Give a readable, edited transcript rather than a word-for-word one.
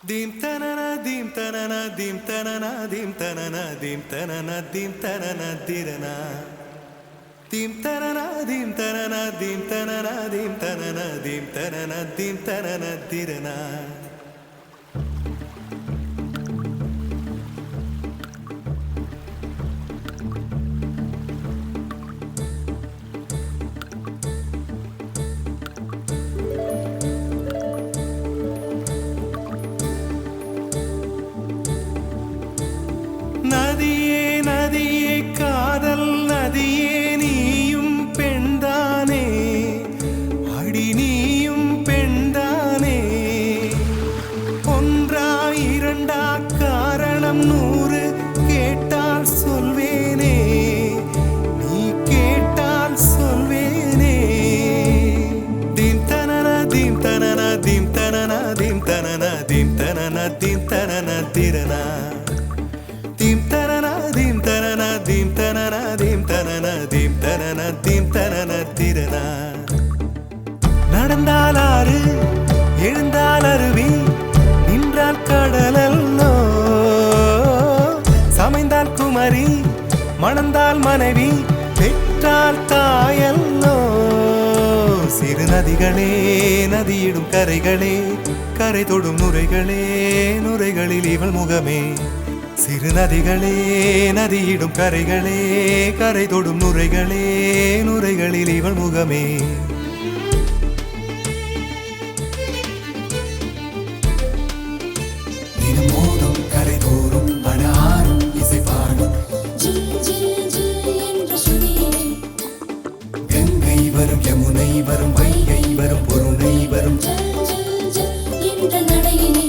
Dim tanana dim tanana dim tanana dim tanana dim tanana dim tanana dirana dim tanana dim tanana dim tanana dim tanana dim tanana dim tanana dirana நதியே நதியே காதல் நதியே நீயும் பெண்தானே அடி நீயும் பெண்தானே ஒன்றா இரண்டா காரணம் 100 கேட்டால் சொல்வேனே நீ கேட்டால் சொல்வேனே தீம் தனன தீம் தனன தீம் தனன தீம் தனன தீம் தனன தீம் தனன திரனா Dim tanana dim tanana dim tanana dim tanana dim tanana dim tanana tirana நடந்தால் ஆறு எழுந்தால் அருவி நின்றால் கடலல்லோ சமைந்தால் குமரி மணந்தால் மனைவி பெற்றால் தாயல்லோ சிறு நதிகளே நதியிடும் கரைகளே கரை தொடும் நுரைகளே நுரைகளில் இவள் முகமே சிறு நதிகளே நதியிடும் கரைகளே கரை தொடும் நுரைகளே நுரைகளில் இவள் முகமே தினம் மோதும் கரை தோறும் அடாரும் இசை பாடும் கங்கை வரும் யமுனை வரும் வைகை வரும் பொருணை வரும் என்ற நடையினை